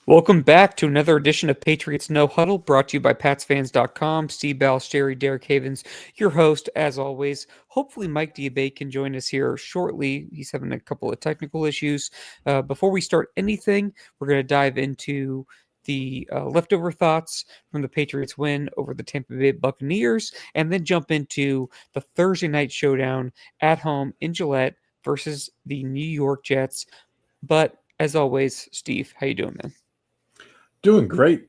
Welcome back to another edition of Patriots No Huddle, brought to you by PatsFans.com. Steve Balistrieri, Derek Havens, your host, as always. Hopefully, Mike Diabate can join us here shortly. He's having a couple of technical issues. Before we start anything, we're going to dive into the leftover thoughts from the Patriots win over the Tampa Bay Buccaneers, and then jump into the Thursday night showdown at home in Gillette versus the New York Jets. But as always, Steve, how you doing, man? Doing great.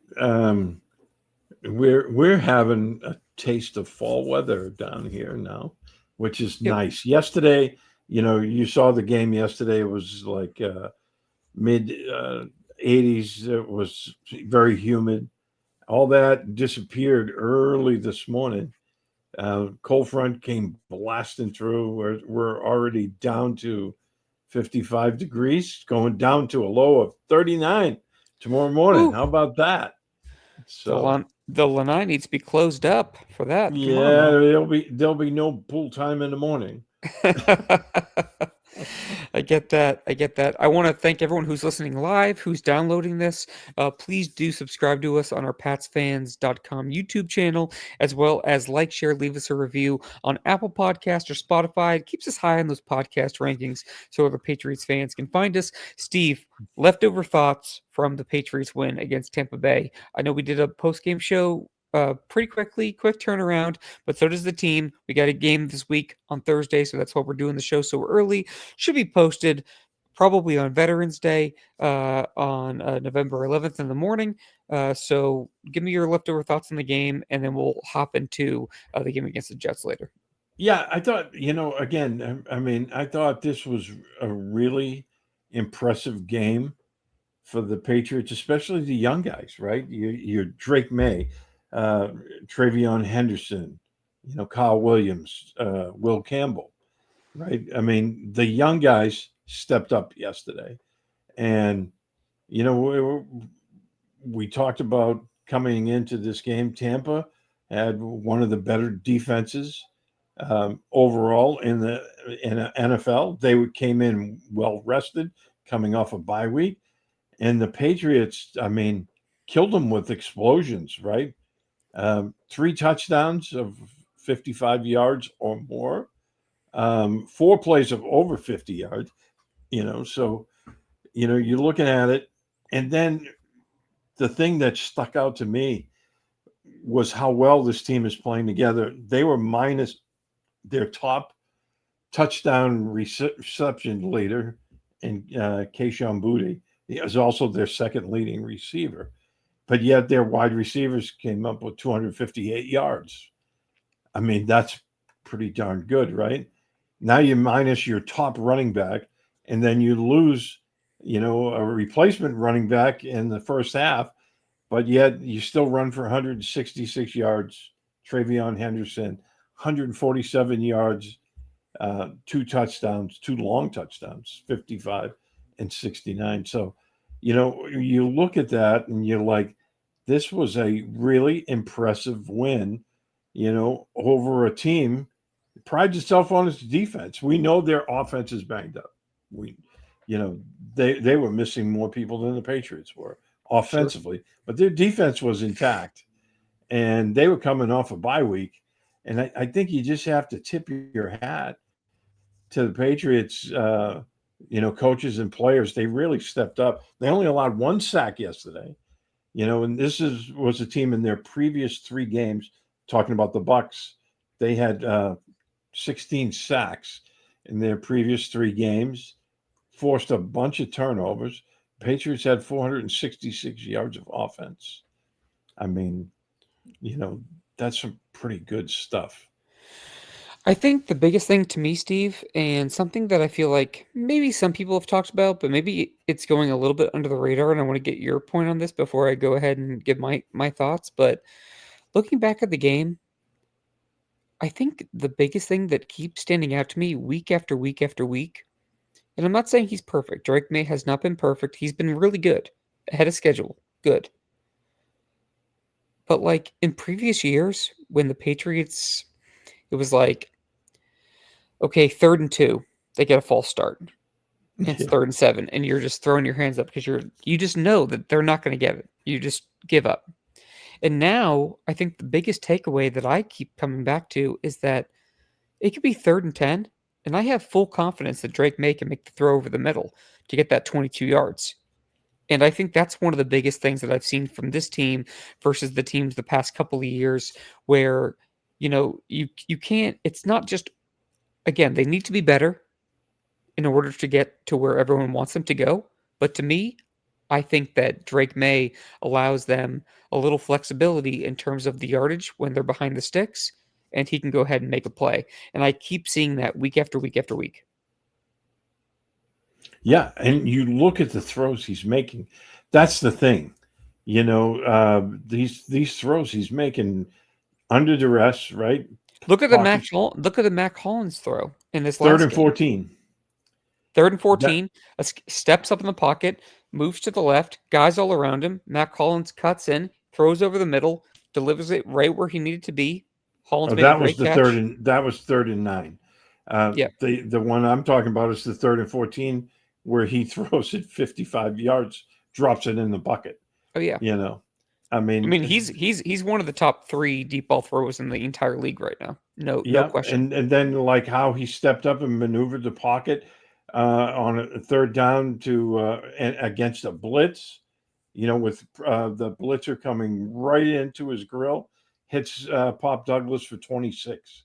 We're having a taste of fall weather down here now, which is Yep. nice. Yesterday, you saw the game yesterday. It was like mid 80s. It was very humid. All that disappeared early this morning. Cold front came blasting through. We're already down to 55 degrees, going down to a low of 39 tomorrow morning. Woo! How about that? So The lanai needs to be closed up for that tomorrow yeah, morning. there'll be no pool time in the morning. I get that. I get that. I want to thank everyone who's listening live, who's downloading this. Please do subscribe to us on our PatsFans.com YouTube channel, as well as like, share, leave us a review on Apple Podcast or Spotify. It keeps us high on those podcast rankings so other Patriots fans can find us. Steve, leftover thoughts from the Patriots win against Tampa Bay. I know we did a post game show pretty quickly, quick turnaround, but so does the team. We got a game this week on Thursday, so that's why we're doing the show so early. Should be posted probably on Veterans Day on November 11th in the morning. So give me your leftover thoughts on the game, and then we'll hop into the game against the Jets later. Yeah, I thought, again, I mean, I thought this was a really impressive game for the Patriots, especially the young guys, right? You're Drake May, uh, Travion Henderson, Kyle Williams, Will Campbell, right? I mean, the young guys stepped up yesterday. And, you know, we talked about coming into this game. Tampa had one of the better defenses overall in the NFL. They came in well rested, coming off a bye week, and the Patriots, I mean, killed them with explosions. Right, three touchdowns of 55 yards or more, four plays of over 50 yards. So you're looking at it, and then the thing that stuck out to me was how well this team is playing together. They were minus their top touchdown reception leader in Keishon Boutte. He is also their second leading receiver, but yet their wide receivers came up with 258 yards. I mean, that's pretty darn good, right? Now you minus your top running back, and then you lose, a replacement running back in the first half, but yet you still run for 166 yards. Travion Henderson, 147 yards, two touchdowns, two long touchdowns, 55 and 69. So, you look at that and you're like, this was a really impressive win, over a team that prides itself on its defense. We know their offense is banged up. We, you know, they were missing more people than the Patriots were Sure. offensively, but their defense was intact and they were coming off a bye week. And I think you just have to tip your hat to the Patriots, coaches and players. They really stepped up. They only allowed one sack yesterday, and was a team in their previous three games. Talking about the Bucks, they had 16 sacks in their previous three games, forced a bunch of turnovers. Patriots had 466 yards of offense. I mean, you know, that's some pretty good stuff. I think the biggest thing to me, Steve, and something that I feel like maybe some people have talked about, but maybe it's going a little bit under the radar, and I want to get your point on this before I go ahead and give my thoughts. But looking back at the game, I think the biggest thing that keeps standing out to me week after week after week, and I'm not saying he's perfect. Drake May has not been perfect. He's been really good, ahead of schedule, good. But like in previous years, when the Patriots, it was like, okay, 3rd and 2, they get a false start. and it's Yeah. 3rd and 7, and you're just throwing your hands up because you just know that they're not going to get it. You just give up. And now I think the biggest takeaway that I keep coming back to is that it could be 3rd and 10, and I have full confidence that Drake May can make the throw over the middle to get that 22 yards. And I think that's one of the biggest things that I've seen from this team versus the teams the past couple of years where you can't, it's not just, again, they need to be better in order to get to where everyone wants them to go. But to me, I think that Drake May allows them a little flexibility in terms of the yardage when they're behind the sticks, and he can go ahead and make a play. And I keep seeing that week after week after week. Yeah, and you look at the throws he's making. That's the thing. These throws he's making under duress, right? Pockets Look at the Mac Hollins throw in this third last and game. 14. 3rd and That 14, steps up in the pocket, moves to the left, guys all around him. Mac Hollins cuts in, throws over the middle, delivers it right where he needed to be. Hollins made a great catch. that was 3rd and 9. Yeah. The one I'm talking about is the 3rd and 14 where he throws it 55 yards, drops it in the bucket. Oh yeah. You know, I I mean, mean, he's one of the top 3 deep ball throwers in the entire league right now. No yeah, question. and then like how he stepped up and maneuvered the pocket on a third down to against a blitz. With the blitzer coming right into his grill, hits Pop Douglas for 26.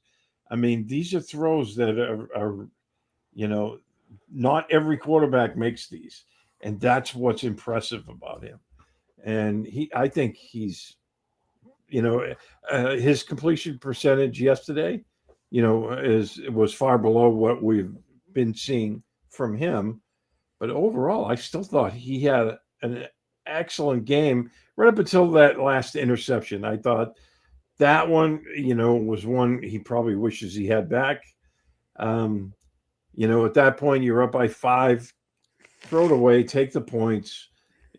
I mean, these are throws that are you know, not every quarterback makes these, and that's what's impressive about him. And I think he's, his completion percentage yesterday, was far below what we've been seeing from him. But overall, I still thought he had an excellent game right up until that last interception. I thought that one, was one he probably wishes he had back. Um, at that point, you're up by 5, throw it away, take the points,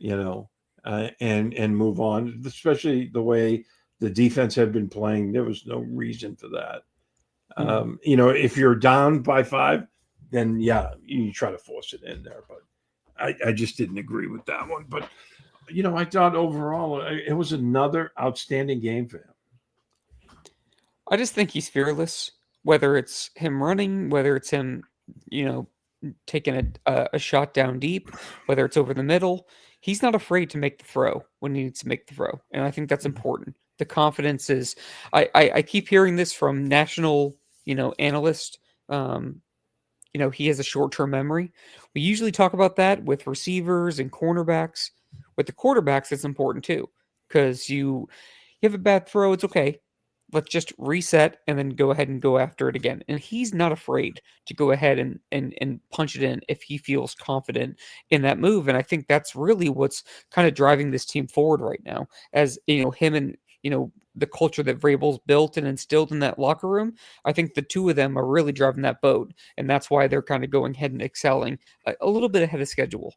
and move on. Especially the way the defense had been playing, there was no reason for that. Mhm. If you're down by 5, then yeah, you try to force it in there. But I just didn't agree with that one. But I thought overall it was another outstanding game for him. I just think he's fearless. Whether it's him running, whether it's him, you know, taking a shot down deep, whether it's over the middle, he's not afraid to make the throw when he needs to make the throw, and I think that's important. The confidence is. I keep hearing this from national, analysts. Um, he has a short term memory. We usually talk about that with receivers and cornerbacks. With the quarterbacks, it's important too because you have a bad throw, it's okay. Let's just reset and then go ahead and go after it again. And he's not afraid to go ahead and punch it in if he feels confident in that move. And I think that's really what's kind of driving this team forward right now. As him and the culture that Vrabel's built and instilled in that locker room. I think the two of them are really driving that boat, and that's why they're kind of going ahead and excelling a little bit ahead of schedule.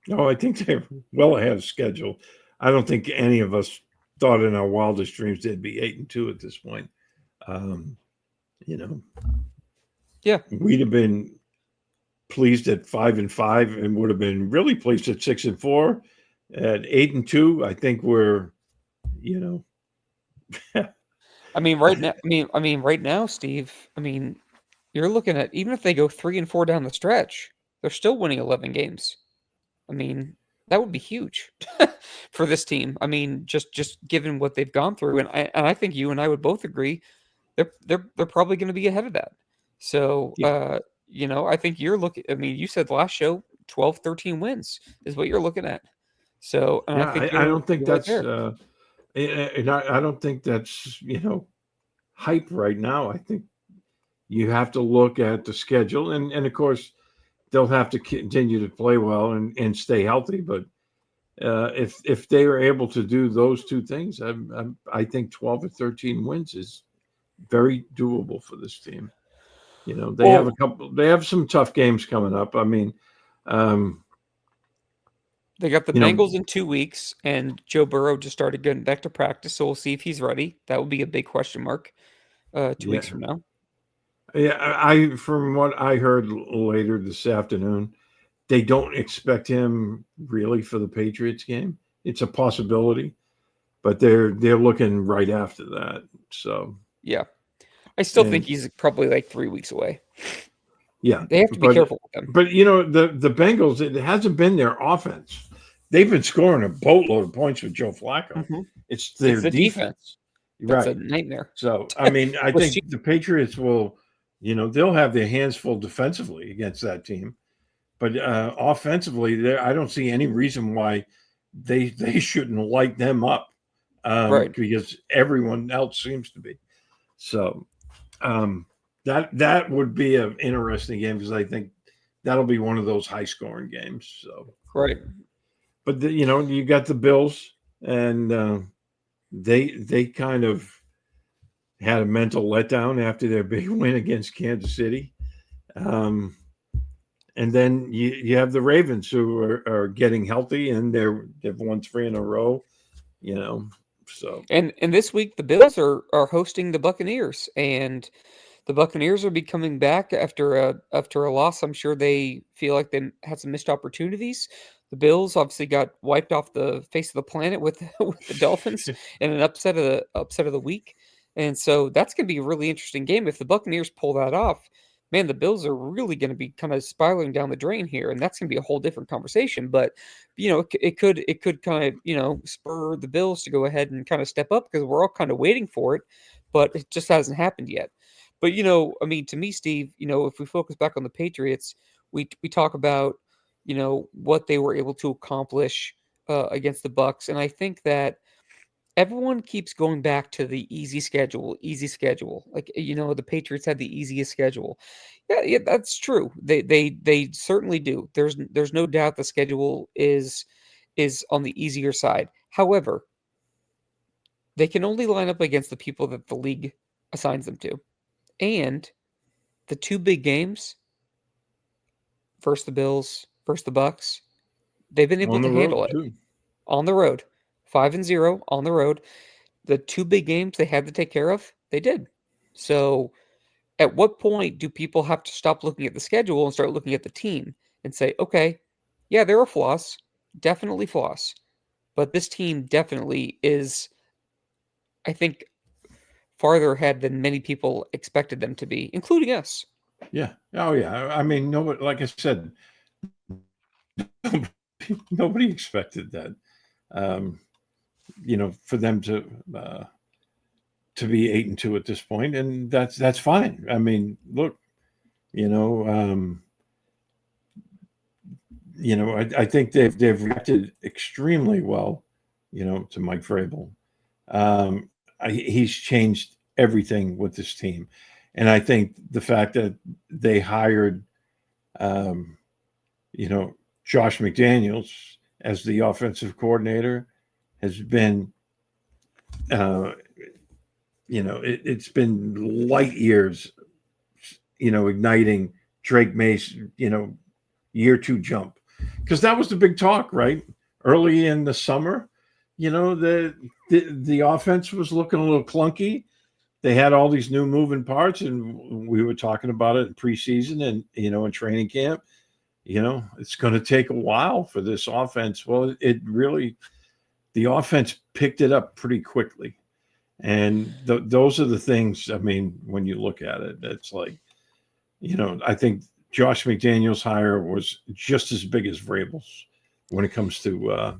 Oh, I think they're well ahead of schedule. I don't think any of us thought in our wildest dreams they'd be 8-2 at this point. Um, you know, Yeah, we'd have been pleased at 5-5, and would have been really pleased at 6-4. At 8-2, I think we're, you know, right now, Steve. You're looking at, even if they go 3-4 down the stretch, they're still winning 11 games. I mean, that would be huge for this team. Just given what they've gone through, and I think you and I would both agree they're probably going to be ahead of that. So, yeah, I think you're looking. You said last show 12, 13 wins is what you're looking at. So, and I yeah. think I don't think you're right that's, there. and I don't think that's, hype right now. I think you have to look at the schedule, and of course they'll have to continue to play well and stay healthy. But if they are able to do those two things, I think 12 or 13 wins is very doable for this team. Well, They have some tough games coming up. Um, they got the you know, Bengals in 2 weeks, and Joe Burrow just started getting back to practice. So we'll see if he's ready. That would be a big question mark. 2 weeks yeah, from now. yeah. From what I heard later this afternoon, they don't expect him really for the Patriots game. It's a possibility, but they're looking right after that. So Yeah. I still think and he's probably like 3 weeks away. yeah, They have to be but careful with him. the Bengals, it hasn't been their offense. They've been scoring a boatload of points with Joe Flacco. Hmm. It's It's their the defense defense, that's a right? nightmare. So I mean, I With think the Patriots will, they'll have their hands full defensively against that team, but offensively, I don't see any reason why they shouldn't light them up, right. because everyone else seems to be. So um, that would be an interesting game because I think that'll be one of those high scoring games. So, Right. but you got the Bills, and they kind of had a mental letdown after their big win against Kansas City. Um, and then you have the Ravens who are getting healthy and they've won three in a row. You know, so And this week the Bills are hosting the Buccaneers, and the Buccaneers will be coming back after a loss. I'm sure they feel like they had some missed opportunities. The Bills obviously got wiped off the face of the planet with with the Dolphins in an upset of the week, and so that's going to be a really interesting game if the Buccaneers pull that off. Man, the Bills are really going to be kind of spiraling down the drain here, and that's going to be a whole different conversation. But it could kind of spur the Bills to go ahead and kind of step up because we're all kind of waiting for it, but it just hasn't happened yet. But I mean, to me, Steve, if we focus back on the Patriots, we talk about what they were able to accomplish against the Bucks, and I think that everyone keeps going back to the easy schedule, easy schedule. Like the Patriots had the easiest schedule. Yeah, yeah, that's true. They certainly do. There's no doubt the schedule is on the easier side. However, they can only line up against the people that the league assigns them to, and the two big games versus the Bills, versus the Bucks, they've been able on to the handle road it too. on the road. 5-0 on the road. The two big games they had to take care of, they did. So, at what point do people have to stop looking at the schedule and start looking at the team and say, okay, yeah, there are flaws, definitely flaws, but this team definitely is, I think, farther ahead than many people expected them to be, including us. Yeah. Oh yeah. I mean, nobody. Like I said, nobody expected that. Um, for them uh, to be 8-2 at this point, and that's fine. I mean, look, you know, um, I think they've reacted extremely well, to Mike Vrabel. He's changed everything with this team, and I think the fact that they hired, um, you know, Josh McDaniels as the offensive coordinator has been, uh, it's been light years, igniting Drake May's, year two jump. Because that was the big talk, right? Early in the summer, the offense was looking a little clunky. They had all these new moving parts, and we were talking about it in preseason and in training camp. It's going to take a while for this offense. Well, it really, the offense picked it up pretty quickly, and those are the things. I mean, when you look at it, it's like, I think Josh McDaniels' hire was just as big as Vrabel's when it comes to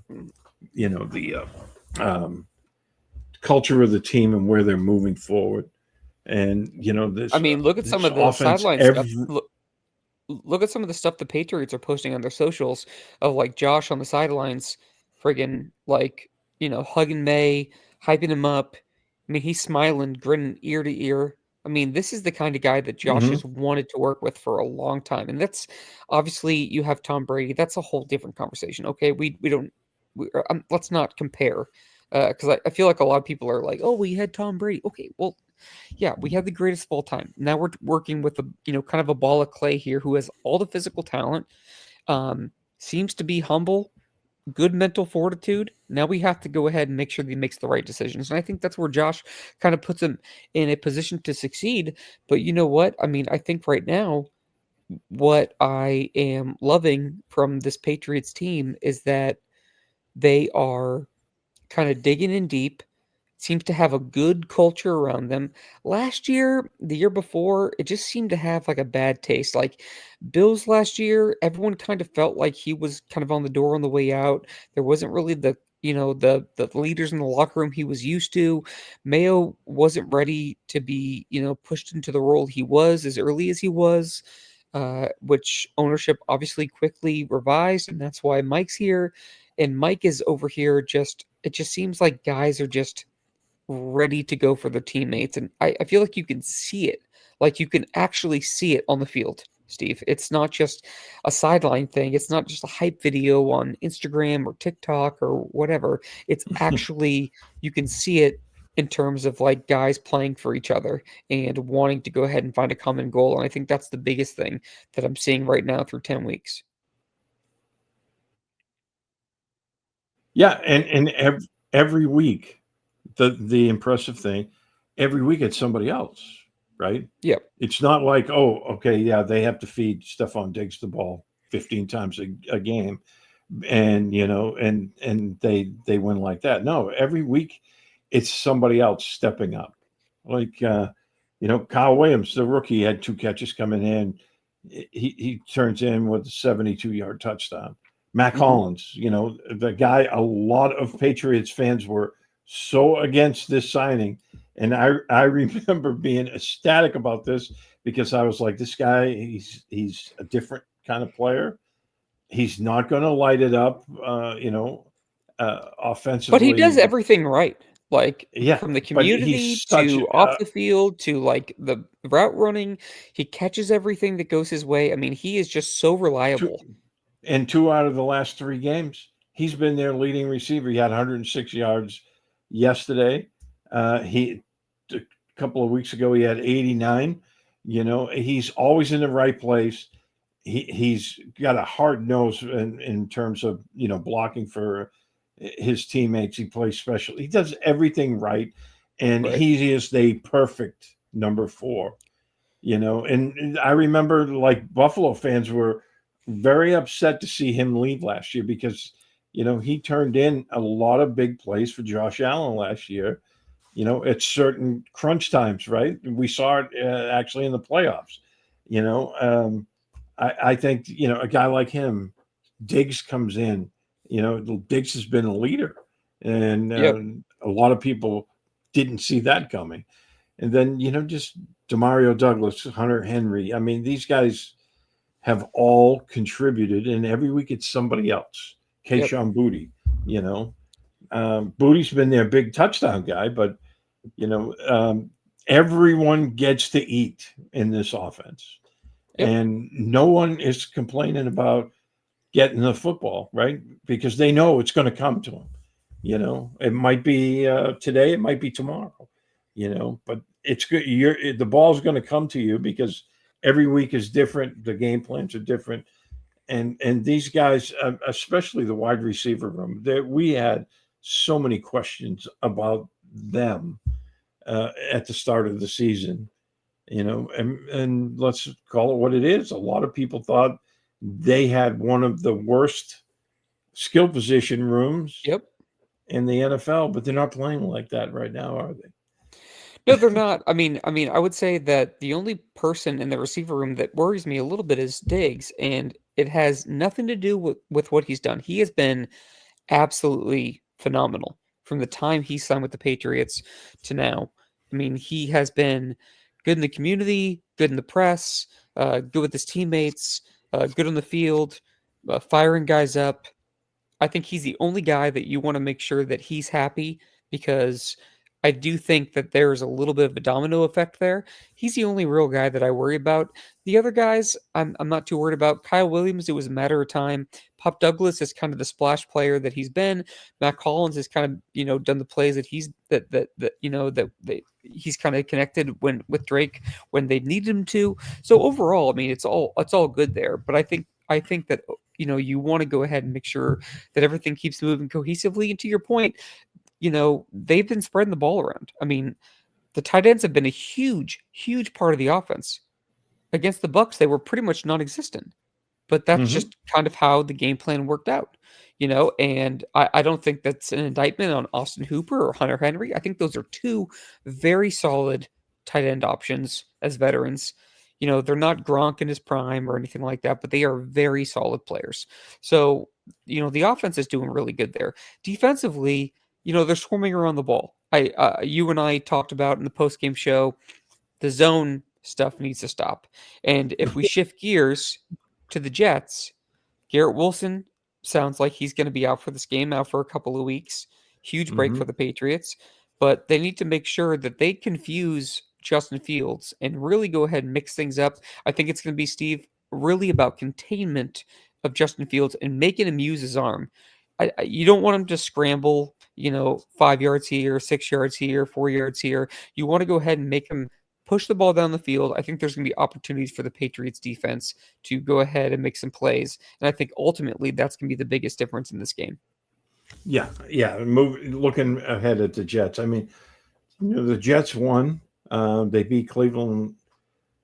the um, culture of the team and where they're moving forward. And I mean, look at some this of the offense sideline stuff. every Look at some of the stuff the Patriots are posting on their socials of like Josh on the sidelines, friggin' like, hugging May, hyping him up. I mean, he's smiling, grinning ear to ear. I mean, this is the kind of guy that Josh Mhm. has wanted to work with for a long time. And that's obviously you have Tom Brady. That's a whole different conversation. Okay. We don't, let's not compare. Because I feel like a lot of people are like, oh, we had Tom Brady. Okay. Well, yeah, we have the greatest of all time. Now we're working with a kind of a ball of clay here who has all the physical talent, seems to be humble, good mental fortitude. Now we have to go ahead and make sure that he makes the right decisions, and I think that's where Josh kind of puts him in a position to succeed. But you know what? I mean, I think right now what I am loving from this Patriots team is that they are kind of digging in deep, seems to have a good culture around them. Last year, the year before, it just seemed to have like a bad taste. Like Bills last year, everyone kind of felt like he was kind of on the door on the way out. There wasn't really the leaders in the locker room he was used to. Mayo wasn't ready to be, pushed into the role he was as early as he was. Which ownership obviously quickly revised, and that's why Mike's here. And Mike is over here just, it just seems like guys are just ready to go for their teammates. And I feel like you can see it. Like you can actually see it on the field, Steve. It's not just a sideline thing. It's not just a hype video on Instagram or TikTok or whatever. It's actually, you can see it in terms of like guys playing for each other and wanting to go ahead and find a common goal. And I think that's the biggest thing that I'm seeing right now through 10 weeks. Yeah, and every week, the impressive thing, every week it's somebody else, right? Yep. It's not like, oh, okay, yeah, they have to feed Stephon Diggs the ball 15 times a game, and and they win like that. No, every week it's somebody else stepping up. Like Kyle Williams, the rookie, had two catches coming in. He turns in with a 72-yard touchdown. Mac Hmm. Hollins, the guy a lot of Patriots fans were so against this signing. And I remember being ecstatic about this because I was like, this guy, he's a different kind of player. He's not going to light it up, But he offensively. does everything right. Like Yeah, from the but community he's such to off the field to like the route running, he catches everything that goes his way. I mean, he is just so two, reliable. in two out of the last three games. He's been their leading receiver. He had 106 yards yesterday. He a couple of weeks ago he had 89. He's always in the right place. He's got a hard nose in terms of blocking for his teammates. He plays special. He does everything right, and Right. he is the perfect number four. And I remember like Buffalo fans were very upset to see him leave last year because he turned in a lot of big plays for Josh Allen last year. At certain crunch times, right? We saw it actually in the playoffs. You know, I think a guy like him, Diggs comes in. Diggs has been a leader, and Yep. a lot of people didn't see that coming. And then just Demario Douglas, Hunter Henry. I mean, these guys have all contributed, and every week it's somebody else. Yep. Kayshawn Booty, Booty's been their big touchdown guy, but you know, um, everyone gets to eat in this offense, Yep. and no one is complaining about getting the football, right? Because they know it's going to come to them. It might be today, it might be tomorrow. But it's good. The ball's going to come to you because every week is different. The game plans are different, and these guys, especially the wide receiver room, that we had so many questions about them at the start of the season. And let's call it what it is. A lot of people thought they had one of the worst skill position rooms Yep. in the NFL, but they're not playing like that right now, are No, they're not. I mean, I would say that the only person in the receiver room that worries me a little bit is Diggs, and it has nothing to do with what he's done. He has been absolutely phenomenal from the time he signed with the Patriots to now. I mean, he has been good in the community, good in the press, good with his teammates, good on the field, firing guys up. I think he's the only guy that you want to make sure that he's happy because I do think that there's a little bit of a domino effect there. He's the only real guy that I worry about. The other guys, I'm not too worried about. Kyle Williams, it was a matter of time. Pop Douglas is kind of the splash player that he's been. Matt Collins has kind of done the plays that he's kind of connected when with Drake when they needed him to. So overall, I mean, it's all good there. But I think that you want to go ahead and make sure that everything keeps moving cohesively. And to your point, they've been spreading the ball around. I mean, the tight ends have been a huge, huge part of the offense. against the Bucks, they were pretty much non-existent. But that's Hmm. just kind of how the game plan worked out, and I don't think that's an indictment on Austin Hooper or Hunter Henry. I think those are two very solid tight end options as veterans. They're not Gronk in his prime or anything like that, but they are very solid players. So, the offense is doing really good there. Defensively, they're swarming around the ball. You and I talked about in the post game show, the zone stuff needs to stop. And if we shift gears to the Jets, Garrett Wilson sounds like he's going to be out for this game, out for a couple of weeks. Huge break Hmm. for the Patriots, but they need to make sure that they confuse Justin Fields and really go ahead and mix things up. I think it's going to be, Steve, really about containment of Justin Fields and making him use his arm. You don't want him to scramble, 5 yards here, 6 yards here, 4 yards here. You want to go ahead and make him push the ball down the field. I think there's going to be opportunities for the Patriots defense to go ahead and make some plays. And I think ultimately that's going to be the biggest difference in this game. Yeah, yeah. Looking ahead at the Jets. I mean, the Jets won. They beat Cleveland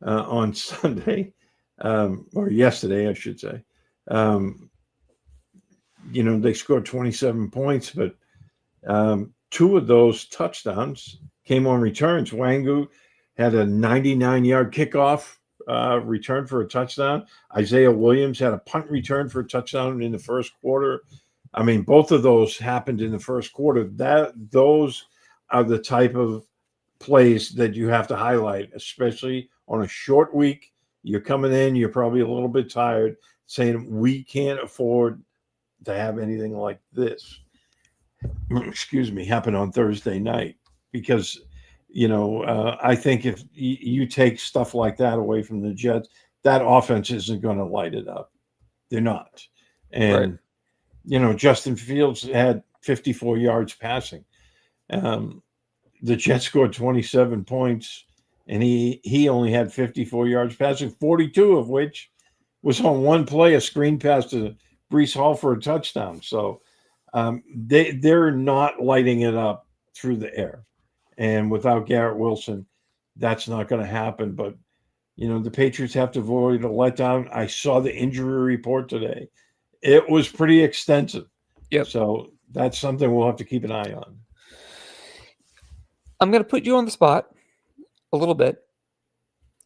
on Sunday, or yesterday, I should say. Um, they scored 27 points, but two of those touchdowns came on returns. Wangu had a 99-yard kickoff return for a touchdown. Isaiah Williams had a punt return for a touchdown in the first quarter. I mean, both of those happened in the first quarter. Those are the type of plays that you have to highlight, especially on a short week. You're coming in, you're probably a little bit tired, saying we can't afford to have anything like this, excuse me, happen on Thursday night, because I think if you take stuff like that away from the Jets, that offense isn't going to light it up. They're not. Right. And Justin Fields had 54 yards passing. Um, the Jets scored 27 points, and he only had 54 yards passing, 42 of which was on one play, a screen pass to Brees Hall for a touchdown. So they're not lighting it up through the air, and without Garrett Wilson, that's not going to happen. But the Patriots have to avoid a letdown. I saw the injury report today; it was pretty extensive. Yep. So that's something we'll have to keep an eye on. I'm going to put you on the spot a little bit.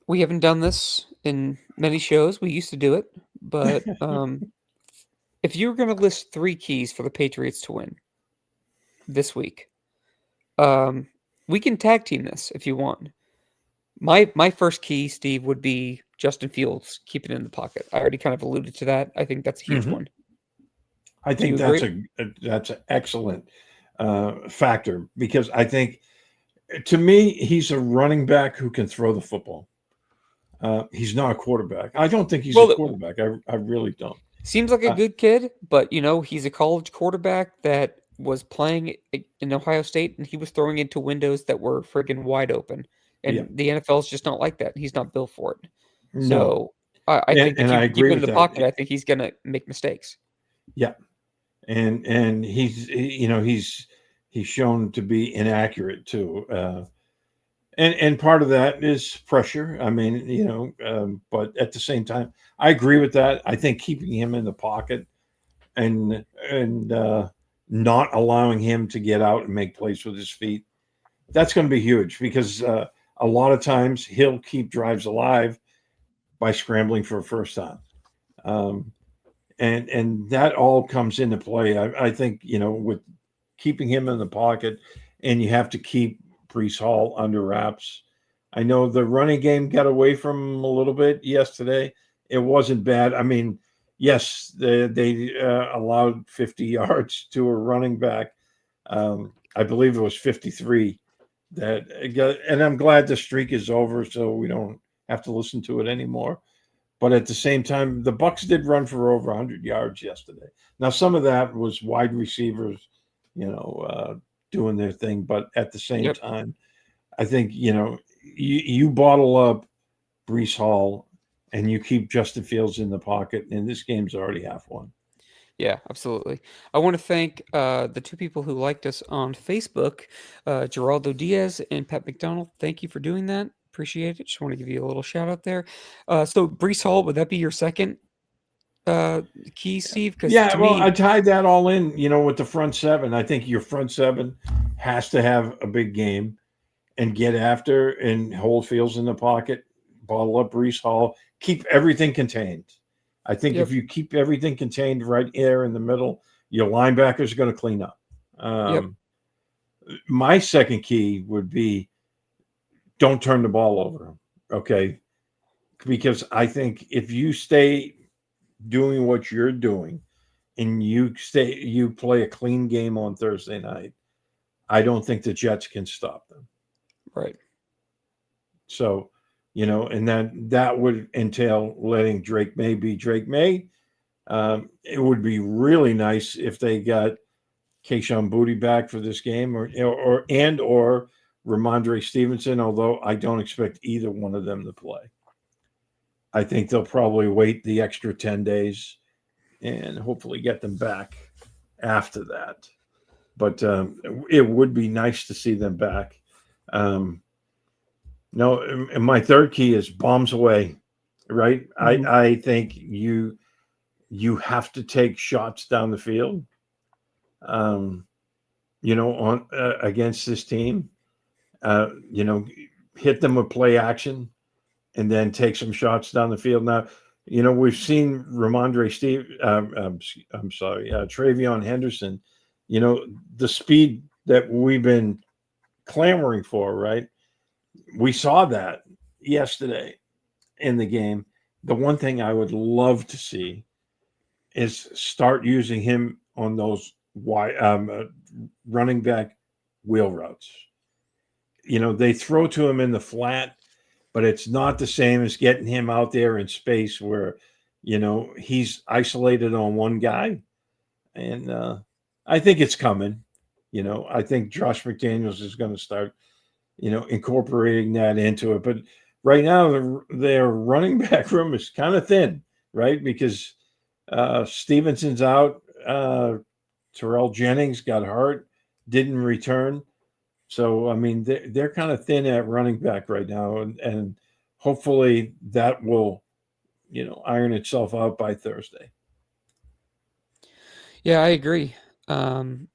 We haven't done this in many shows. We used to do it, but if you were going to list three keys for the Patriots to win this week, um, we can tag team this if you want. My first key, Steve, would be Justin Fields keeping it in the pocket. I already kind of alluded to that. I think that's a huge Hmm. one. I Do you think agree? that's an excellent factor, because I think, to me, he's a running back who can throw the football. He's not a quarterback. I don't think he's a Well, quarterback. I really don't. seems like a Uh, good kid, but he's a college quarterback that was playing in Ohio State and he was throwing into windows that were friggin' wide open. yeah, And the NFL is just not like that. He's not built for it. no, So I think if and you I keep agree him in with the that. pocket, I think he's gonna make mistakes. Yeah, and he's shown to be inaccurate too. And part of that is pressure. I mean, but at the same time, I agree with that. I think keeping him in the pocket and and not allowing him to get out and make plays with his feet, that's going to be huge, because a lot of times he'll keep drives alive by scrambling for a first down. Um, and that all comes into play. I think with keeping him in the pocket, and you have to keep Brees Hall under wraps. I know the running game got away from him a little bit yesterday. It wasn't bad. I mean, yes, they allowed 50 yards to a running back. I believe it was 53 that got, and I'm glad the streak is over, so we don't have to listen to it anymore. But at the same time, the Bucks did run for over 100 yards yesterday. Now, some of that was wide receivers, you know, uh, doing their thing. But at the same Yep. time, I think you bottle up Brees Hall and you keep Justin Fields in the pocket, and this game's already half won. Yeah, absolutely. I want to thank the two people who liked us on Facebook, Geraldo Diaz and Pat McDonald. Thank you for doing that. Appreciate it. Just want to give you a little shout out there. So Brees Hall, would that be your second uh, key, Steve? Because Yeah, to well, I me, tied that all in, with the front seven. I think your front seven has to have a big game and get after and hold fields in the pocket, bottle up Brees Hall, keep everything contained. I think if yep, you keep everything contained right here in the middle, your linebackers are going to clean up. yep, Um, my second key would be don't turn the ball over. Okay. Because I think if you stay doing what you're doing and you play a clean game on Thursday night, I don't think the Jets can stop them. right. So, and that would entail letting Drake May be Drake May. It would be really nice if they got Keishon Booty back for this game, or Ramondre Stevenson. Although I don't expect either one of them to play. I think they'll probably wait the extra 10 days and hopefully get them back after that. But it would be nice to see them back. Um, no, and my third key is bombs away. Right, Hmm. I think you have to take shots down the field. Um, on against this team. Uh, you know, hit them with play action and then take some shots down the field. Now, we've seen Ramondre Steve. I'm sorry, Travion Henderson. The speed that we've been clamoring for. Right, we saw that yesterday in the game. The one thing I would love to see is start using him on those running back wheel routes. They throw to him in the flat, but it's not the same as getting him out there in space where, he's isolated on one guy. And I think it's coming. I think Josh McDaniels is going to start, incorporating that into it. But right now, their running back room is kind of thin, right? Because Stevenson's out. Terrell Jennings got hurt, didn't return. So I mean, they're kind of thin at running back right now, and hopefully that will iron itself out by Thursday. Yeah, I agree. Um,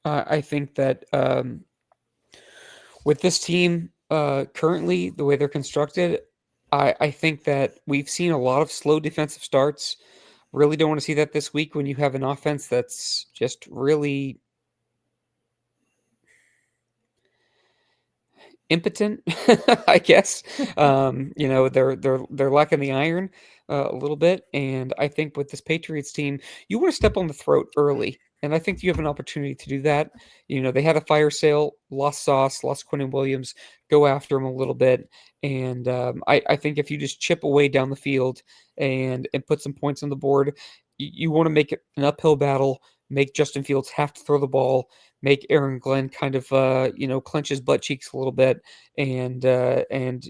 I think that with this team currently, the way they're constructed, I think that we've seen a lot of slow defensive starts. Really don't want to see that this week when you have an offense that's just really impotent, I guess. They're lacking the iron a little bit, and I think with this Patriots team, you want to step on the throat early, and I think you have an opportunity to do that. They had a fire sale, lost Sauce, lost Quentin Williams. Go after him a little bit, and I think if you just chip away down the field and put some points on the board, you want to make it an uphill battle. Make Justin Fields have to throw the ball, make Aaron Glenn kind of clench his butt cheeks a little bit, and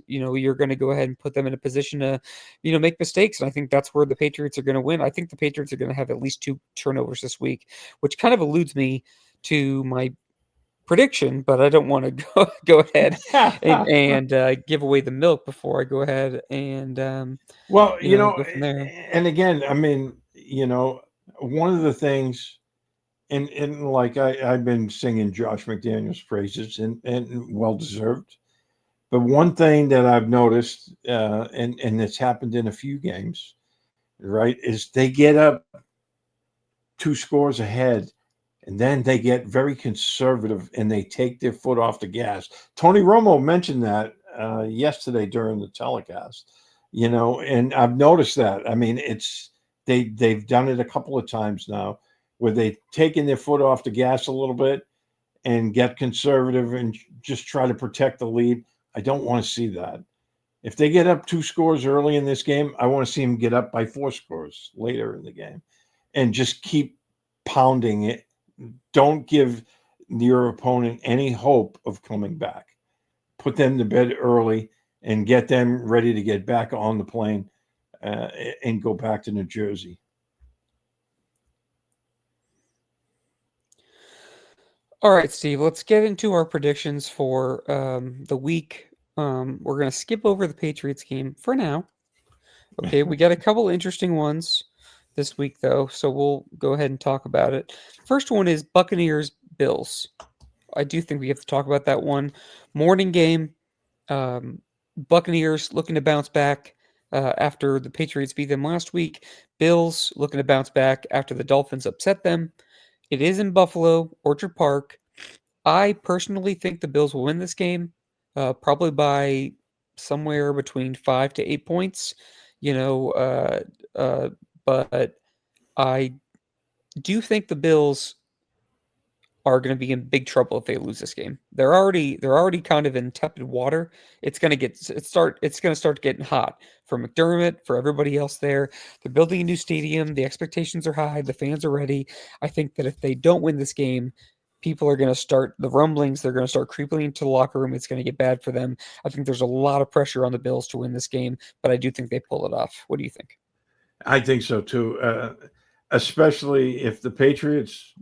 you're going to go ahead and put them in a position to make mistakes. And I think that's where the Patriots are going to win. I think the Patriots are going to have at least two turnovers this week, which kind of eludes me to my prediction, but I don't want to go ahead and give away the milk before I go ahead and Well, go from there. and again, I mean, one of the things, and like I've been singing Josh McDaniels praises, and well deserved. But one thing that I've noticed, and it's happened in a few games, right, is they get up two scores ahead, and then they get very conservative and they take their foot off the gas. Tony Romo mentioned that yesterday during the telecast, and I've noticed that. I mean, they've done it a couple of times now where they've taken their foot off the gas a little bit and get conservative and just try to protect the lead. I don't want to see that. If they get up two scores early in this game, I want to see them get up by four scores later in the game and just keep pounding it. Don't give your opponent any hope of coming back. Put them to bed early and get them ready to get back on the plane uh, and go back to New Jersey. All right, Steve, let's get into our predictions for the week. We're gonna skip over the Patriots game for now. Okay, we got a couple interesting ones this week though, so we'll go ahead and talk about it. First one is Buccaneers Bills. I do think we have to talk about that one. Morning game. Um, Buccaneers looking to bounce back after the Patriots beat them last week. Bills looking to bounce back after the Dolphins upset them. It is in Buffalo, Orchard Park. I personally think the Bills will win this game, probably by somewhere between 5 to 8 points. You know, uh, but I do think the Bills are going to be in big trouble if they lose this game. They're already kind of in tepid water. It's going to start getting hot for McDermott, for everybody else there. They're building a new stadium. The expectations are high. The fans are ready. I think that if they don't win this game, people are going to start the rumblings. They're going to start creeping into the locker room. It's going to get bad for them. I think there's a lot of pressure on the Bills to win this game, but I do think they pull it off. What do you think? I think so too. Especially if the Patriots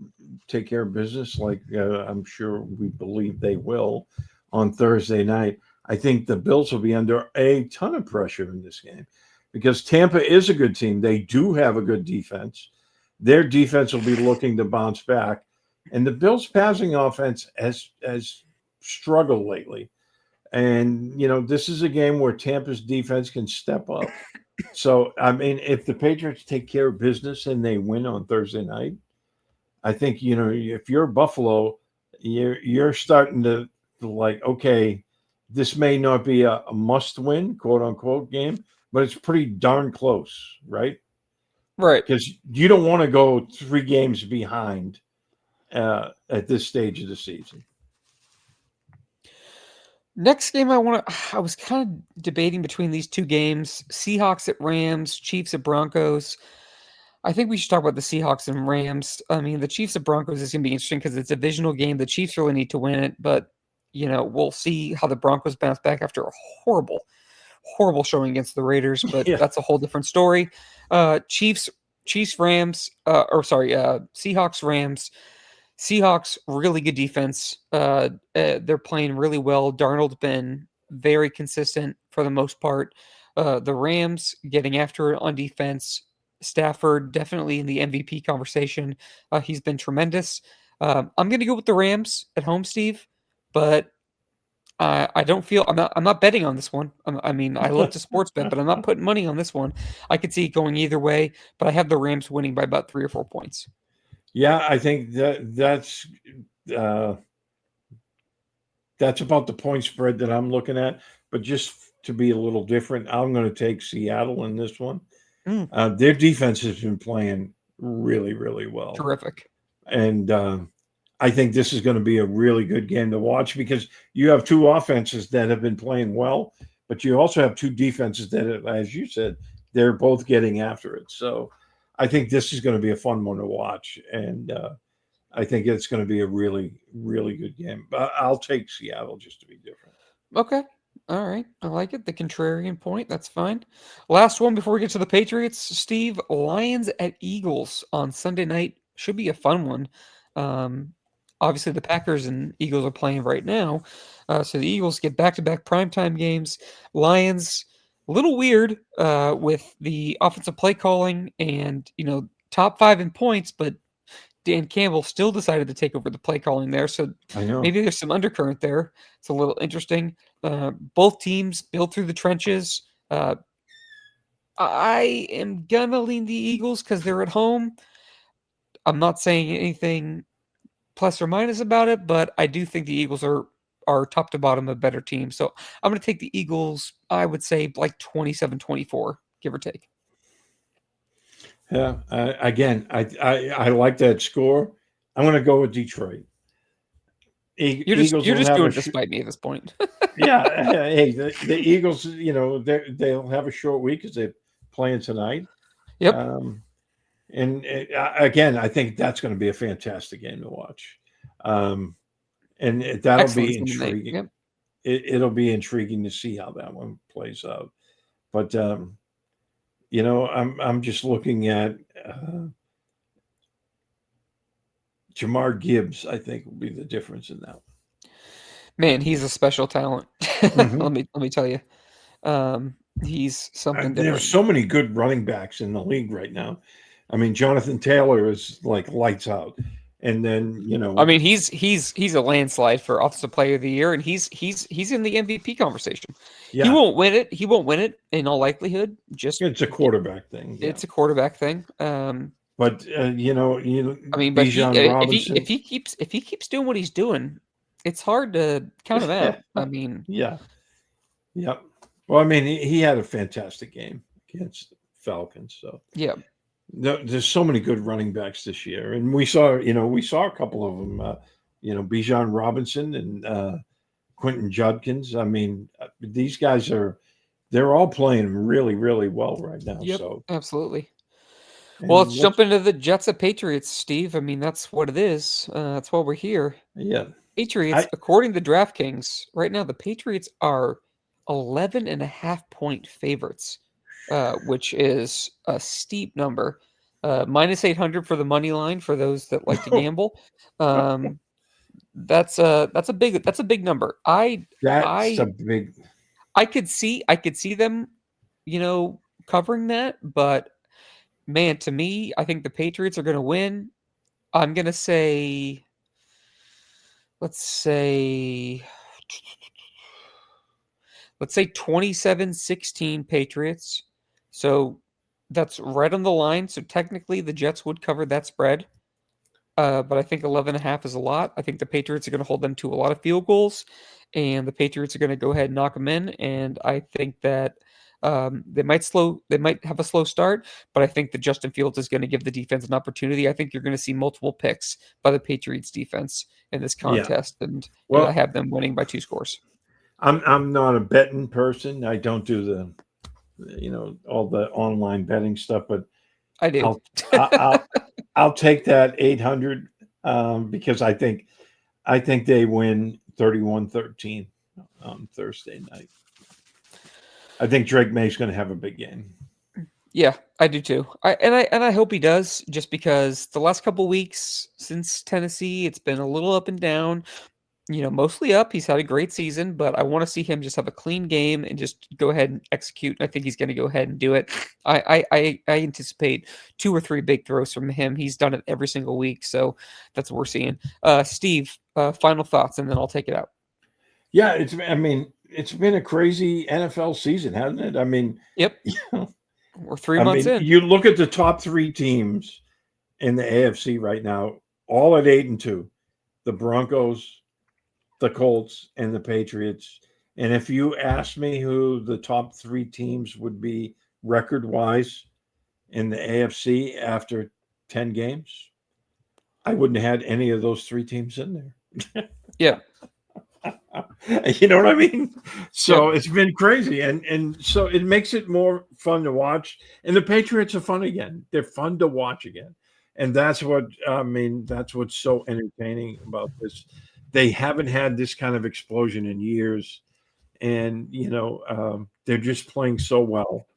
take care of business, like I'm sure we believe they will on Thursday night. I think the Bills will be under a ton of pressure in this game because Tampa is a good team. They do have a good defense. Their defense will be looking to bounce back, and the Bills' passing offense has struggled lately. And this is a game where Tampa's defense can step up. So, I mean, if the Patriots take care of business and they win on Thursday night, I think if you're Buffalo, you're starting to like, okay, this may not be a must win, quote unquote, game, but it's pretty darn close, right? Right. Because you don't want to go 3 games behind at this stage of the season. Next game I was kind of debating between these two games, Seahawks at Rams, Chiefs at Broncos. I think we should talk about the Seahawks and Rams. I mean, the Chiefs at Broncos is going to be interesting because it's a divisional game. The Chiefs really need to win it, but we'll see how the Broncos bounce back after a horrible, horrible showing against the Raiders, but Yeah, that's a whole different story. Chiefs, Chiefs, Rams, or sorry, Seahawks, Rams. Seahawks, really good defense. They're playing really well. Darnold's been very consistent for the most part. The Rams getting after it on defense. Stafford definitely in the MVP conversation. He's been tremendous. I'm going to go with the Rams at home, Steve, but I don't feel I'm not betting on this one. I mean, I love to sports bet, but I'm not putting money on this one. I could see it going either way, but I have the Rams winning by about 3 or 4 points. yeah, I think uh, that's about the point spread that I'm looking at. But just to be a little different, I'm going to take Seattle in this one. Mm, Their defense has been playing really, really well, terrific. and I think this is going to be a really good game to watch because you have two offenses that have been playing well, but you also have two defenses that, as you said, they're both getting after it. So I think this is going to be a fun one to watch, and I think it's going to be a really, really good game. But I'll take Seattle just to be different. Okay. All right. I like it. The contrarian point. That's fine. Last one before we get to the Patriots. Steve, Lions at Eagles on Sunday night. Should be a fun one. Um, Obviously, the Packers and Eagles are playing right now. So the Eagles get back to back primetime games. Lions, a little weird with the offensive play calling and, top five in points, but Dan Campbell still decided to take over the play calling there. So I know. maybe there's some undercurrent there. It's a little interesting. Both teams built through the trenches. Uh, I am gonna lean the Eagles because they're at home. I'm not saying anything plus or minus about it, but I do think the Eagles are top to bottom a better team. So I'm gonna take the Eagles. I would say like 27-24, give or take. Yeah. Again, I like that score. I'm going to go with Detroit. You're just Eagles you're will just have doing it to spite me at this point. yeah. Hey, the Eagles, they'll have a short week because they're playing tonight. Yep. Um, and again, I think that's going to be a fantastic game to watch. Um, and that'll Excellent be Sunday night. intriguing. Yep. It'll be intriguing to see how that one plays out. But I'm just looking at Jamar Gibbs. I think will be the difference in that. Man, he's a special talent. Hmm. Let me tell you. He's something There's different. so many good running backs in the league right now. I mean, Jonathan Taylor is like lights out, and then I mean, he's a landslide for Offensive Player of the Year, and he's in the MVP conversation. He yeah, won't win it. He won't win it in all likelihood. Just it's a quarterback thing. Yeah, it's a quarterback thing. but I mean, but Bijan Robinson. if he keeps doing what he's doing, it's hard to count him out. I mean, Yeah, yeah. Well, I mean, he had a fantastic game against Falcons. So yeah, there's so many good running backs this year, and we saw a couple of them. Bijan Robinson and Quentin Judkins. I mean, these guys they're all playing really, really well right now. yep, So, absolutely. Well, and let's jump into the Jets at Patriots, Steve. I mean, that's what it is. That's why we're here. yeah, Patriots, I according to DraftKings, right now the Patriots are 11.5 point favorites, which is a steep number. Minus 800 for the money line for those that like to gamble. Um, that's a big number. that's a I big. I could see them, covering that, but man, to me, I think the Patriots are going to win. I'm going to say, let's say let's say 27-16 Patriots. So that's right on the line. So technically the Jets would cover that spread. But I think 11.5 is a lot. I think the Patriots are going to hold them to a lot of field goals, and the Patriots are going to go ahead and knock them in. And I think that they might have a slow start, but I think that Justin Fields is going to give the defense an opportunity. I think you're going to see multiple picks by the Patriots defense in this Yeah. contest, and I Well, have them winning by 2 scores. I'm not a betting person. I don't do all the online betting stuff, but I do. I'll I'll I'll take that 800 because I think they win 31-13 on Thursday night. I think Drake May's going to have a big game. Yeah, I do too. I hope he does, just because the last couple weeks since Tennessee, it's been a little up and down. Mostly up. He's had a great season, but I want to see him just have a clean game and just go ahead and execute. I think he's going to go ahead and do it. I anticipate 2 or 3 big throws from him. He's done it every single week, so that's what we're seeing. Steve, final thoughts, and then I'll take it out. Yeah, it's been a crazy NFL season, hasn't it? I mean, Yep, you know, we're 3 months in. you look at the top 3 teams in the AFC right now, all at 8-2. The Broncos, the Colts, and the Patriots. And if you asked me who the top 3 teams would be record-wise in the AFC after 10 games, I wouldn't have had any of those 3 teams in there. Yep, You know what I mean? yep, So it's been crazy, and so it makes it more fun to watch. And the Patriots are fun again. They're fun to watch again, and that's what I mean. That's what's so entertaining about this. They haven't had this kind of explosion in years, and they're just playing so well,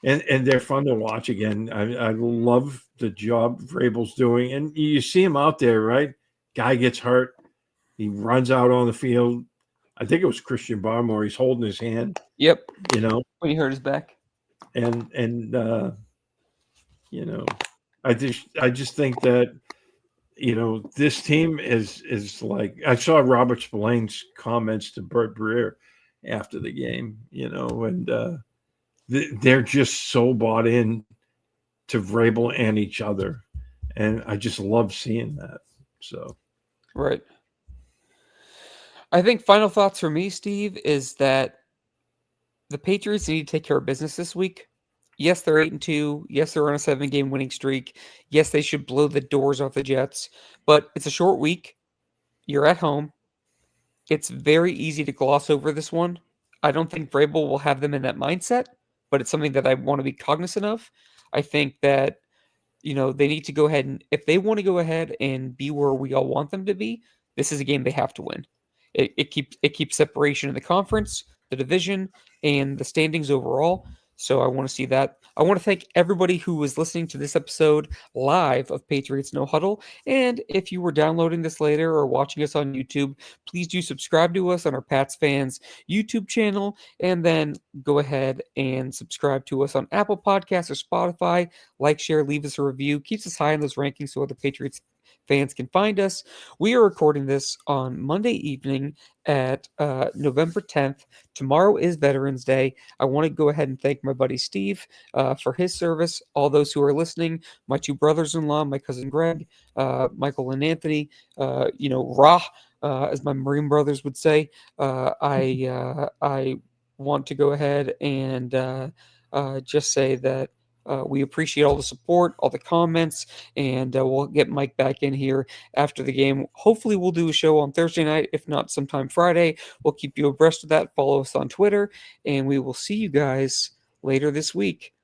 and they're fun to watch again. I love the job Vrabel's doing, and you see him out there, right? Guy gets hurt, he runs out on the field. I think it was Christian Barmore. He's holding his hand, yep. you know, When he hurt his back. and you know, I just think that this team is like I saw Robert Spillane's comments to Bert Breer after the game, and they're just so bought in to Vrabel and each other, and I just love seeing that. So Right. I think final thoughts for me, Steve, is that the Patriots need to take care of business this week. Yes, they're 8-2. Yes, they're on a 7-game winning streak. Yes, they should blow the doors off the Jets. But it's a short week. You're at home. It's very easy to gloss over this one. I don't think Vrabel will have them in that mindset, but it's something that I want to be cognizant of. I think that they need to go ahead, and if they want to go ahead and be where we all want them to be, this is a game they have to win. It keeps separation in the conference, the division, and the standings overall. So I want to see that. I want to thank everybody who was listening to this episode live of Patriots No Huddle. And if you were downloading this later or watching us on YouTube, please do subscribe to us on our Pats Fans YouTube channel. And then go ahead and subscribe to us on Apple Podcasts or Spotify. Like, share, leave us a review. Keeps us high in those rankings so other Patriots fans can find us. We are recording this on Monday evening at November 10th. Tomorrow is Veterans Day. I want to go ahead and thank my buddy Steve for his service. All those who are listening, my two brothers-in-law, my cousin Greg, Michael and Anthony, Rah, as my Marine brothers would say. I want to go ahead and just say that we appreciate all the support, all the comments, and we'll get Mike back in here after the game. Hopefully, we'll do a show on Thursday night, if not sometime Friday. We'll keep you abreast of that. Follow us on Twitter, and we will see you guys later this week.